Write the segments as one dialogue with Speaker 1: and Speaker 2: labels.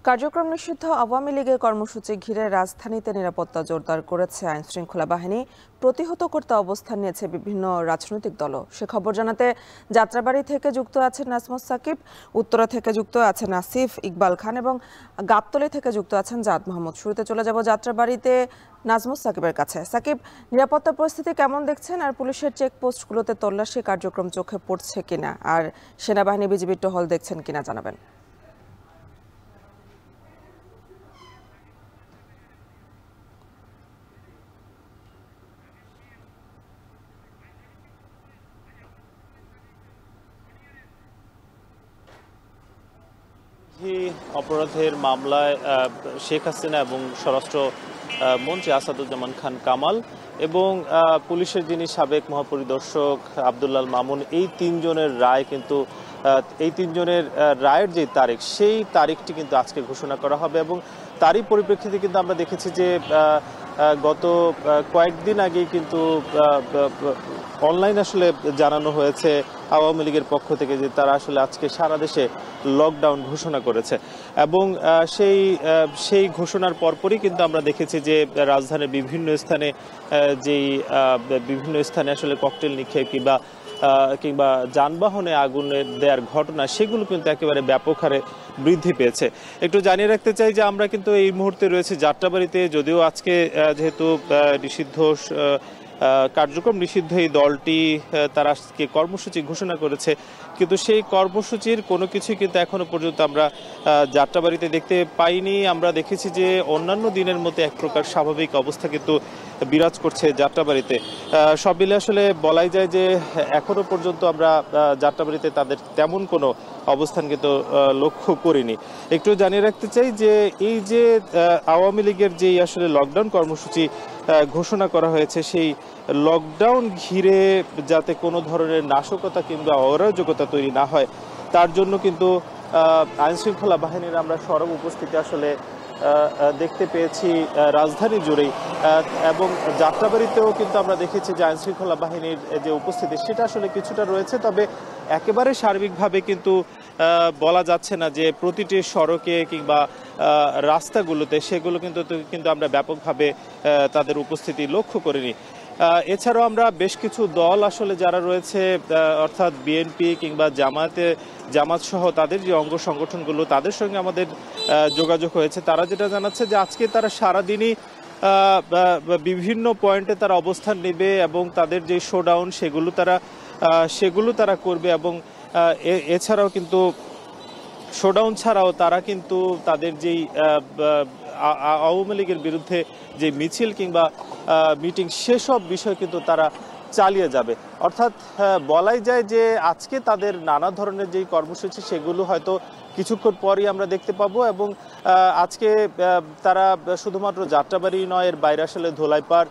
Speaker 1: কার্যক্রম নিষিদ্ধ আওয়ামী লীগের কর্মসূচি ঘিরে রাজধানীতে নিরাপত্তা জোরদার করেছে আইনশৃঙ্খলা বাহিনী। প্রতিহত করতে অবস্থান নিয়েছে বিভিন্ন রাজনৈতিক দলও। সে খবর জানাতে যাত্রাবাড়ি থেকে যুক্ত আছেন নাজমুস সাকিব, উত্তরা থেকে যুক্ত আছেন আসিফ ইকবাল খান এবং গাবতলী থেকে যুক্ত আছেন জাদ মাহমুদ। শুরুতে চলে যাব যাত্রাবাড়িতে নাজমুস সাকিবের কাছে। সাকিব, নিরাপত্তা পরিস্থিতি কেমন দেখছেন, আর পুলিশের চেকপোস্টগুলোতে তল্লাশি কার্যক্রম চোখে পড়ছে কিনা, আর সেনাবাহিনী বিজিবির টহল দেখছেন কিনা জানাবেন।
Speaker 2: অপরাধের মামলায় শেখ হাসিনা এবং স্বরাষ্ট্র মন্ত্রী আসাদুজ্জামান খান কামাল এবং পুলিশের যিনি সাবেক মহাপরিদর্শক আব্দুল্লাল মামুন, এই তিনজনের রায় কিন্তু এই তিনজনের রায়ের যে তারিখ, সেই তারিখটি কিন্তু আজকে ঘোষণা করা হবে। এবং তারই পরিপ্রেক্ষিতে কিন্তু আমরা দেখেছি যে গত কয়েকদিন আগেই কিন্তু অনলাইন আসলে জানানো হয়েছে আওয়ামী লীগের পক্ষ থেকে যে তারা আসলে আজকে সারা দেশে লকডাউন ঘোষণা করেছে। এবং সেই ঘোষণার পরপরই কিন্তু আমরা দেখেছি যে রাজধানীর বিভিন্ন স্থানে আসলে ককটেল নিক্ষেপ কিংবা যানবাহনে আগুনের দেওয়ার ঘটনা, সেগুলো কিন্তু একেবারে ব্যাপক হারে বৃদ্ধি পেয়েছে। একটু জানিয়ে রাখতে চাই যে আমরা কিন্তু এই মুহূর্তে রয়েছে যাত্রাবাড়িতে। যদিও আজকে যেহেতু কার্যক্রম নিষিদ্ধ এই দলটি তারা আজকে কর্মসূচি ঘোষণা করেছে, কিন্তু সেই কর্মসূচির কোনো কিছুই কিন্তু এখনো পর্যন্ত আমরা যাত্রাবাড়িতে দেখতে পাইনি। আমরা দেখেছি যে অন্যান্য দিনের মতো এক প্রকার স্বাভাবিক অবস্থা কিন্তু বিরাজ করছে যাত্রাবাড়িতে। সব মিলে আসলে বলাই যায় যে এখনো পর্যন্ত আমরা যাত্রাবাড়িতে তাদের তেমন কোনো অবস্থান কিন্তু লক্ষ্য করিনি। একটু জানিয়ে রাখতে চাই যে এই যে আওয়ামী লীগের যেই আসলে লকডাউন কর্মসূচি ঘোষণা করা হয়েছে, সেই লকডাউন ঘিরে যাতে কোনো ধরনের নাশকতা কিংবা অরাজকতা তৈরি না হয়, তার জন্য কিন্তু আইনশৃঙ্খলা বাহিনীর আমরা সরব উপস্থিতি আসলে দেখতে পেয়েছি রাজধানী জুড়েই। এবং যাত্রাবাড়িতেও কিন্তু আমরা দেখেছি যে আইনশৃঙ্খলা বাহিনীর যে উপস্থিতি, সেটা আসলে কিছুটা রয়েছে। তবে একেবারে সার্বিকভাবে কিন্তু বলা যাচ্ছে না যে প্রতিটি সড়কে কিংবা রাস্তাগুলোতে সেগুলো কিন্তু আমরা ব্যাপকভাবে তাদের উপস্থিতি লক্ষ্য করিনি। এছাড়াও আমরা বেশ কিছু দল আসলে যারা রয়েছে, অর্থাৎ বিএনপি কিংবা জামাত সহ তাদের যে অঙ্গ সংগঠনগুলো, তাদের সঙ্গে আমাদের যোগাযোগ হয়েছে। তারা যেটা জানাচ্ছে যে আজকে তারা সারাদিনই বিভিন্ন পয়েন্টে তারা অবস্থান নেবে এবং তাদের যে শোডাউন সেগুলো তারা করবে। এবং এছাড়াও কিন্তু শোডাউন ছাড়াও তারা কিন্তু তাদের যেই আওয়ামী লীগের বিরুদ্ধে যে মিছিল কিংবা মিটিং, সেসব বিষয় কিন্তু তারা চালিয়ে যাবে। অর্থাৎ বলাই যায় যে আজকে তাদের নানা ধরনের যেই কর্মসূচি, সেগুলো হয়তো কিছুক্ষণ পরই আমরা দেখতে পাবো। এবং আজকে তারা শুধুমাত্র যাত্রাবাড়ি নয়, এর বাইরে আসলে ধোলাইপাড়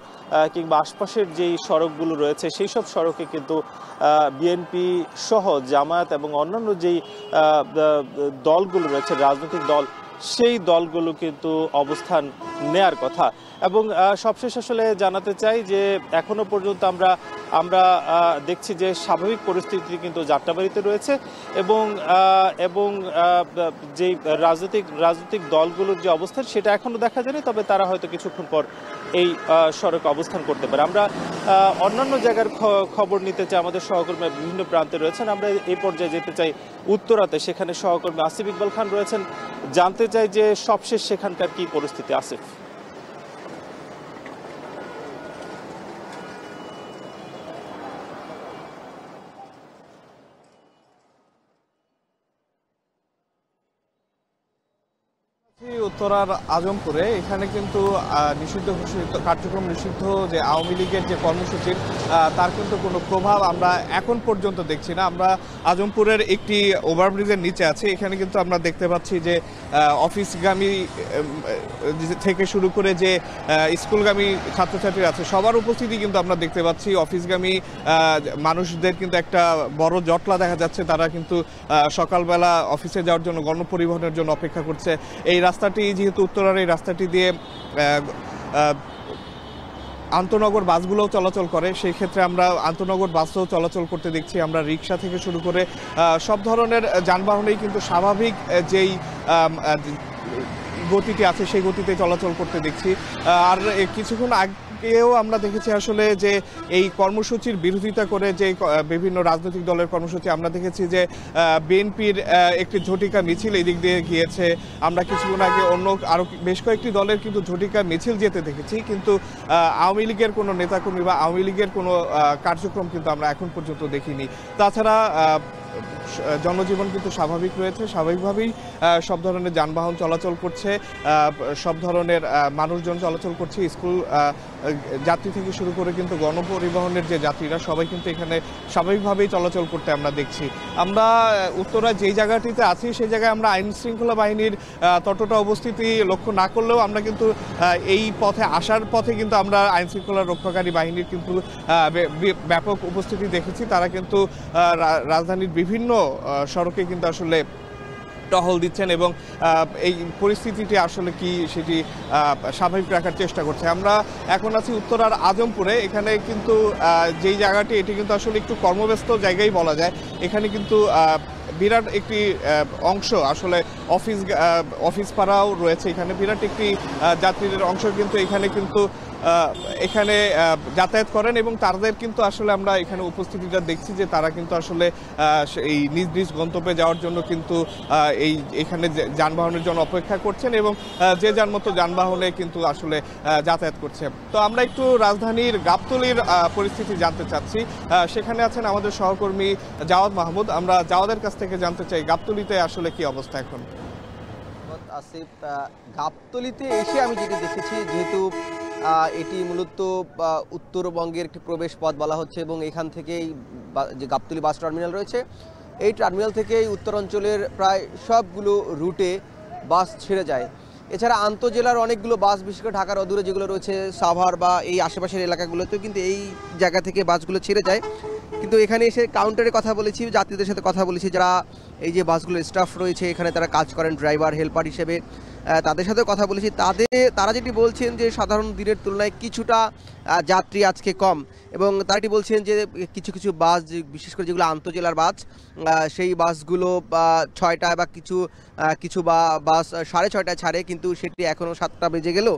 Speaker 2: কিংবা আশপাশের যেই সড়কগুলো রয়েছে, সেই সব সড়কে কিন্তু বিএনপি সহ জামায়াত এবং অন্যান্য যেই দলগুলো রয়েছে, রাজনৈতিক দল, সেই দলগুলো কিন্তু অবস্থান নেয়ার কথা। এবং সবশেষ আসলে জানাতে চাই যে এখনো পর্যন্ত আমরা দেখছি যে স্বাভাবিক পরিস্থিতি কিন্তু যাত্রাবাড়িতে রয়েছে। এবং যেই রাজনৈতিক দলগুলোর যে অবস্থান, সেটা এখনো দেখা যায়নি। তবে তারা হয়তো কিছুক্ষণ পর এই সড়কে অবস্থান করতে পারে। আমরা অন্যান্য জায়গার খবর নিতে চাই, আমাদের সহকর্মী বিভিন্ন প্রান্তে রয়েছেন। আমরা এই পর্যায়ে যেতে চাই উত্তরাতে, সেখানে সহকর্মী আসিফ ইকবাল খান রয়েছেন। জানতে চাই যে সবশেষ সেখানকার কি পরিস্থিতি। আসিফ।
Speaker 3: উত্তরার আজমপুরে, এখানে কিন্তু নিষিদ্ধ ঘোষিত কার্যক্রম নিষিদ্ধ যে আওয়ামী লীগের যে কর্মসূচির, তার কিন্তু কোনো প্রভাব আমরা এখন পর্যন্ত দেখছি না। আমরা আজমপুরের একটি ওভারব্রিজের নিচে আছি। এখানে কিন্তু আমরা দেখতে পাচ্ছি যে অফিসগামী থেকে শুরু করে যে স্কুলগামী ছাত্রছাত্রী আছে, সবার উপস্থিতি কিন্তু আমরা দেখতে পাচ্ছি। অফিসগামী মানুষদের কিন্তু একটা বড় জটলা দেখা যাচ্ছে। তারা কিন্তু সকালবেলা অফিসে যাওয়ার জন্য গণপরিবহনের জন্য অপেক্ষা করছে। এই রাস্তাটি যেহেতু উত্তরার, এই রাস্তাটি দিয়ে আন্তনগর বাসগুলোও চলাচল করে, সেই ক্ষেত্রে আমরা আন্তনগর বাসও চলাচল করতে দেখছি। আমরা রিক্সা থেকে শুরু করে সব ধরনের যানবাহনেই কিন্তু স্বাভাবিক যেই গতিতে আছে সেই গতিতে চলাচল করতে দেখছি। আর কিছুক্ষণ আগেও আমরা দেখেছি আসলে যে এই কর্মসূচির বিরোধিতা করে যে বিভিন্ন রাজনৈতিক দলের কর্মসূচি আমরা দেখেছি যে বিএনপির একটি ঝটিকা মিছিল এদিক দিয়ে গিয়েছে। আমরা কিছুক্ষণ আগে অন্য আরও বেশ কয়েকটি দলের কিন্তু ঝটিকা মিছিল যেতে দেখেছি, কিন্তু আওয়ামী লীগের কোনো নেতাকর্মী বা আওয়ামী লীগের কোনো কার্যক্রম কিন্তু আমরা এখন পর্যন্ত দেখিনি। তাছাড়া জনজীবন কিন্তু স্বাভাবিক রয়েছে, স্বাভাবিকভাবেই সব ধরনের যানবাহন চলাচল করছে, সব ধরনের মানুষজন চলাচল করছে। স্কুল যাত্রী থেকে শুরু করে কিন্তু গণপরিবহনের যে যাত্রীরা সবাই কিন্তু এখানে স্বাভাবিকভাবেই চলাচল করতে আমরা দেখছি। আমরা উত্তরায় যেই জায়গাটিতে আছি সেই জায়গায় আমরা আইন শৃঙ্খলা বাহিনীর ততটা উপস্থিতি লক্ষ্য না করলেও আমরা কিন্তু এই পথে আসার পথে কিন্তু আমরা আইন শৃঙ্খলা রক্ষাকারী বাহিনীর কিন্তু ব্যাপক উপস্থিতি দেখেছি। তারা কিন্তু রাজধানীর বিভিন্ন সড়কে কিন্তু আসলে টহল দিচ্ছেন এবং এই পরিস্থিতিটি আসলে কি সেটি স্বাভাবিক রাখার চেষ্টা করছে। আমরা এখন আছি উত্তরার আজমপুরে। এখানে কিন্তু যেই জায়গাটি এটি কিন্তু আসলে একটু কর্মব্যস্ত জায়গায় বলা যায়। এখানে কিন্তু বিরাট একটি অংশ আসলে অফিস পাড়াও রয়েছে। এখানে বিরাট একটি যাত্রীদের অংশ কিন্তু এখানে যাতায়াত করেন এবং তাদের কিন্তু আসলে আমরা এখানে উপস্থিতিটা দেখছি যে তারা কিন্তু আসলে এই নিজ নিজ গন্তব্যে যাওয়ার জন্য কিন্তু এখানে যানবাহনের জন্য অপেক্ষা করছেন এবং যে যার মতো যানবাহনে কিন্তু আসলে যাতায়াত করছে। তো আমরা একটু রাজধানীর গাবতলীর পরিস্থিতি জানতে চাচ্ছি। সেখানে আছেন আমাদের সহকর্মী জাওয়াদ মাহমুদ। আমরা জাওয়াদের কাছ থেকে জানতে চাই গাবতলীতে আসলে কি অবস্থা এখন।
Speaker 4: আসিফ, গাবতলীতে এসে আমি যেটি দেখেছি, যেহেতু এটি মূলত উত্তরবঙ্গের একটি প্রবেশ পথ বলা হচ্ছে এবং এখান থেকেই যে গাবতলী বাস টার্মিনাল রয়েছে, এই টার্মিনাল থেকেই উত্তরাঞ্চলের প্রায় সবগুলো রুটে বাস ছেড়ে যায়। এছাড়া আন্তঃজেলার অনেকগুলো বাস, বিশেষ করে ঢাকার অদূরে যেগুলো রয়েছে সাভার বা এই আশেপাশের এলাকাগুলোতেও কিন্তু এই জায়গা থেকে বাসগুলো ছেড়ে যায়। কিন্তু এখানে এসে কাউন্টারে কথা বলেছি, যাত্রীদের সাথে কথা বলেছি, যারা এই যে বাসগুলোর স্টাফ রয়েছে এখানে তারা কাজ করেন ড্রাইভার হেল্পার হিসেবে, তাদের সাথে কথা বলেছি। তারা যেটি বলছেন যে সাধারণ দিনের তুলনায় কিছুটা যাত্রী আজকে কম এবং তারাটি বলছেন যে কিছু কিছু বাস, বিশেষ করে যেগুলো আন্তঃজেলার বাস, সেই বাসগুলো 6টায় বা কিছু বাস 6:30টায় ছাড়ে, কিন্তু সেটি এখনও 7টা বেজে গেল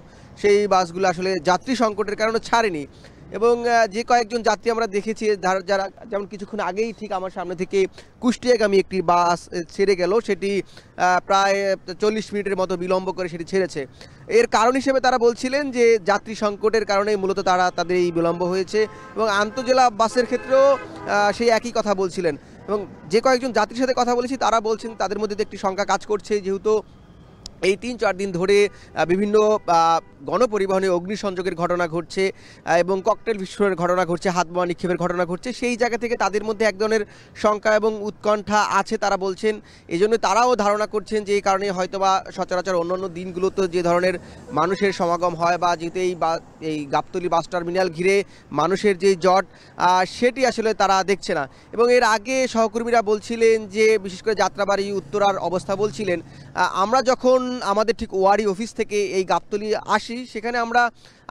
Speaker 4: সেই বাসগুলো আসলে যাত্রী সংকটের কারণে ছাড়েনি। এবং যে কয়েকজন যাত্রী আমরা দেখেছি যারা, যেমন কিছুক্ষণ আগেই ঠিক আমার সামনে থেকে কুষ্টিয়াগামী একটি বাস ছেড়ে গেল, সেটি প্রায় 40 মিনিটের মতো বিলম্ব করে সেটি ছেড়েছে। এর কারণ হিসেবে তারা বলছিলেন যে যাত্রী সংকটের কারণেই মূলত তাদের এই বিলম্ব হয়েছে এবং আন্তঃজেলা বাসের ক্ষেত্রেও সেই একই কথা বলছিলেন। এবং যে কয়েকজন যাত্রীর সাথে কথা বলেছি তারা বলছেন তাদের মধ্যে একটি শঙ্কা কাজ করছে, যেহেতু এই 3-4 দিন ধরে বিভিন্ন গণপরিবহনে অগ্নিসংযোগের ঘটনা ঘটছে এবং ককটেল বিস্ফোরণের ঘটনা ঘটছে, হাত বোমা নিক্ষেপের ঘটনা ঘটছে। সেই জায়গা থেকে তাদের মধ্যে এক ধরনের শঙ্কা এবং উৎকণ্ঠা আছে তারা বলছেন। এই জন্য তারাও ধারণা করছেন যে এই কারণে হয়তোবা সচরাচর অন্যান্য দিনগুলোতে যে ধরনের মানুষের সমাগম হয় বা যেহেতু এই গাবতলী বাস টার্মিনাল ঘিরে মানুষের যে জট, সেটি আসলে তারা দেখছে না। এবং এর আগে সহকর্মীরা বলছিলেন যে, বিশেষ করে যাত্রাবাড়ি উত্তরার অবস্থা বলছিলেন, আমরা যখন আমাদের ঠিক ওয়ারি অফিস থেকে এই গাবতলী আসি, সেখানে আমরা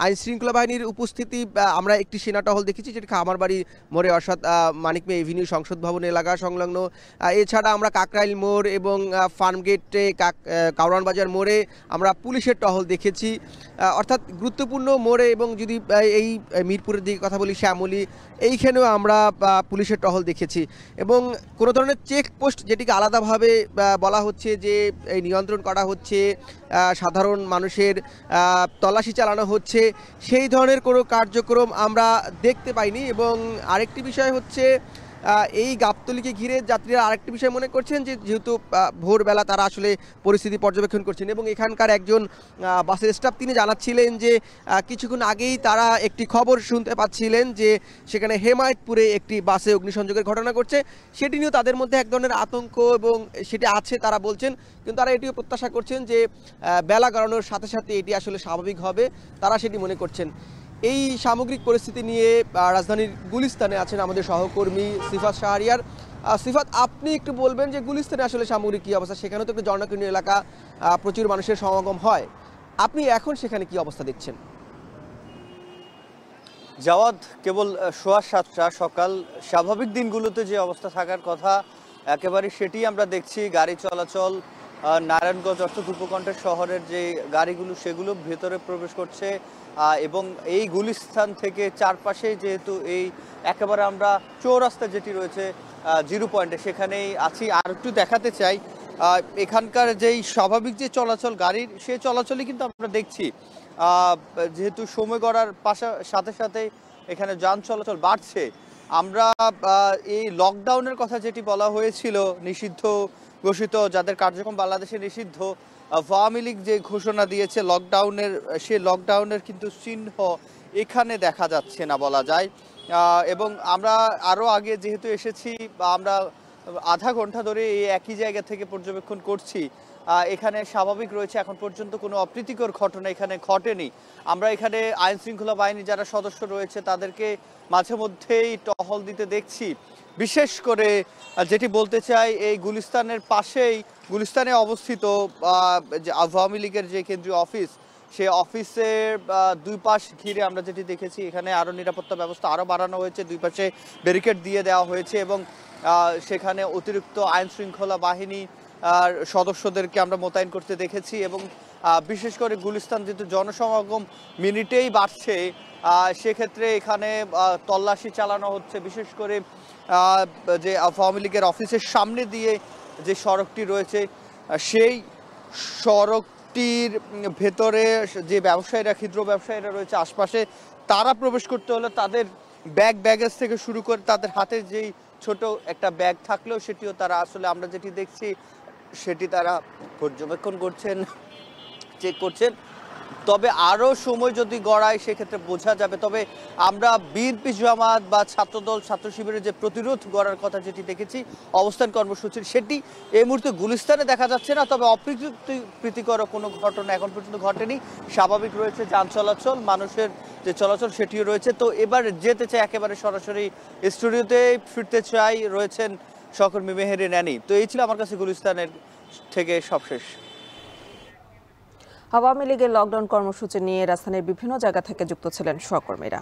Speaker 4: আইন শৃঙ্খলা বাহিনীর উপস্থিতি, আমরা একটি সেনা টহল দেখেছি যেটি খামারবাড়ি মোড়ে, অর্থাৎ মানিক মে এভিনিউ সংসদ ভবন এলাকা সংলগ্ন। এছাড়া আমরা কাকরাইল মোড় এবং ফার্মগেটে কাউরান বাজার মোড়ে আমরা পুলিশের টহল দেখেছি। অর্থাৎ গুরুত্বপূর্ণ মোড়ে, এবং যদি এই মিরপুরের দিকে কথা বলি, শ্যামলী, এইখানেও আমরা পুলিশের টহল দেখেছি। এবং কোনো ধরনের চেকপোস্ট, যেটিকে আলাদাভাবে বলা হচ্ছে যে এই নিয়ন্ত্রণ করা হচ্ছে, সাধারণ মানুষের তল্লাশি চালানো হচ্ছে, সেই ধরনের কোনো কার্যক্রম আমরা দেখতে পাইনি। এবং আরেকটি বিষয় হচ্ছে, এই গাবতলীকে ঘিরে যাত্রীরা আরেকটি বিষয় মনে করছেন যে যেহেতু ভোরবেলা তারা আসলে পরিস্থিতি পর্যবেক্ষণ করছেন এবং এখানকার একজন বাসের স্টাফ তিনি জানাচ্ছিলেন যে কিছুক্ষণ আগেই তারা একটি খবর শুনতে পাচ্ছিলেন যে সেখানে হেমায়েতপুরে একটি বাসে অগ্নিসংযোগের ঘটনা ঘটছে। সেটি নিয়েও তাদের মধ্যে এক ধরনের আতঙ্ক এবং সেটি আছে তারা বলছেন, কিন্তু তারা এটিও প্রত্যাশা করছেন যে বেলা গড়ানোর সাথে সাথে এটি আসলে স্বাভাবিক হবে, তারা সেটি মনে করছেন। এই সামগ্রিক পরিস্থিতি নিয়ে রাজধানীর গুলিস্তানে আছেন আমাদের সহকর্মী সিফাত শাহরিয়ার। সিফাত, আপনি একটু বলবেন যে গুলিস্তানে আসলে সামগ্রিক কী অবস্থা? সেখানেও তো একটু জনকীর্ণ এলাকা, প্রচুর মানুষের সমাগম হয়, আপনি এখন সেখানে কি অবস্থা দেখছেন?
Speaker 5: জাওয়াদ, কেবল 7:15 সকাল, স্বাভাবিক দিনগুলোতে যে অবস্থা থাকার কথা একেবারে সেটি আমরা দেখছি। গাড়ি চলাচল নারায়ণগঞ্জ অর্থাৎ উপকণ্ঠের শহরের যে গাড়িগুলো সেগুলো ভেতরে প্রবেশ করছে এবং এই গুলিস্তান থেকে চারপাশে যেহেতু এই একেবারে আমরা চৌরাস্তা যেটি রয়েছে জিরো পয়েন্টে সেখানেই আছি। আর একটু দেখাতে চাই এখানকার যেই স্বাভাবিক যে চলাচল গাড়ির সে চলাচলই কিন্তু আমরা দেখছি, যেহেতু সময় গড়ার সাথে সাথে এখানে যান চলাচল বাড়ছে। আমরা এই লকডাউনের কথা যেটি বলা হয়েছিল, নিষিদ্ধ ঘোষিত যাদের কার্যক্রম বাংলাদেশে নিষিদ্ধ, আওয়ামী লীগ যে ঘোষণা দিয়েছে লকডাউনের, সে লকডাউনের কিন্তু চিহ্ন এখানে দেখা যাচ্ছে না বলা যায়। এবং আমরা আরও আগে যেহেতু এসেছি বা আমরা আধা ঘন্টা ধরে এই একই জায়গা থেকে পর্যবেক্ষণ করছি, এখানে স্বাভাবিক রয়েছে, এখন পর্যন্ত কোনো অপ্রীতিকর ঘটনা এখানে ঘটেনি। আমরা এখানে আইন শৃঙ্খলা বাহিনী যারা সদস্য রয়েছে তাদেরকে মাঝে মধ্যেই টহল দিতে দেখছি। বিশেষ করে যেটি বলতে চাই, এই গুলিস্তানের পাশেই গুলিস্তানে অবস্থিত যে আওয়ামী লীগের যে কেন্দ্রীয় অফিস, সে অফিসের দুই পাশ ঘিরে আমরা যেটি দেখেছি, এখানে আরও নিরাপত্তা ব্যবস্থা আরও বাড়ানো হয়েছে, দুই পাশে ব্যারিকেড দিয়ে দেওয়া হয়েছে এবং সেখানে অতিরিক্ত আইন শৃঙ্খলা বাহিনী আর সদস্যদেরকে আমরা মোতায়েন করতে দেখেছি। এবং বিশেষ করে গুলিস্তান যেহেতু জনসমাগম মিনিটেই বাড়ছে, সেক্ষেত্রে এখানে তল্লাশি চালানো হচ্ছে। বিশেষ করে যে আওয়ামী লীগের অফিসের সামনে দিয়ে যে সড়কটি রয়েছে, সেই সড়কটির ভেতরে যে ব্যবসায়ীরা, ক্ষুদ্র ব্যবসায়ীরা রয়েছে আশপাশে, তারা প্রবেশ করতে হলে তাদের ব্যাগেজ থেকে শুরু করে তাদের হাতে যেই ছোট একটা ব্যাগ থাকলেও সেটিও তারা আসলে আমরা যেটি দেখছি সেটি তারা পর্যবেক্ষণ করছেন, চেক করছেন। তবে আরও সময় যদি গড়ায় সেক্ষেত্রে বোঝা যাবে। তবে আমরা বিএনপি জামাত বা ছাত্রদল ছাত্র শিবিরের যে প্রতিরোধ গড়ার কথা যেটি দেখেছি অবস্থান কর্মসূচির, সেটি এই মুহূর্তে গুলিস্তানে দেখা যাচ্ছে না। তবে অপ্রীতিকর কোনো ঘটনা এখন পর্যন্ত ঘটেনি, স্বাভাবিক রয়েছে যান চলাচল, মানুষের যে চলাচল সেটিও রয়েছে। তো এবার যেতে চাই একেবারে সরাসরি স্টুডিওতে ফিরতে চাই, রয়েছেন সহকর্মী মেহেরি ন্যানি। তো এই ছিল আমার কাছে গুলিস্তানের থেকে সবশেষ।
Speaker 1: আওয়ামী লীগের লকডাউন কর্মসূচি নিয়ে রাজধানীর বিভিন্ন জায়গা থেকে যুক্ত ছিলেন সহকর্মীরা।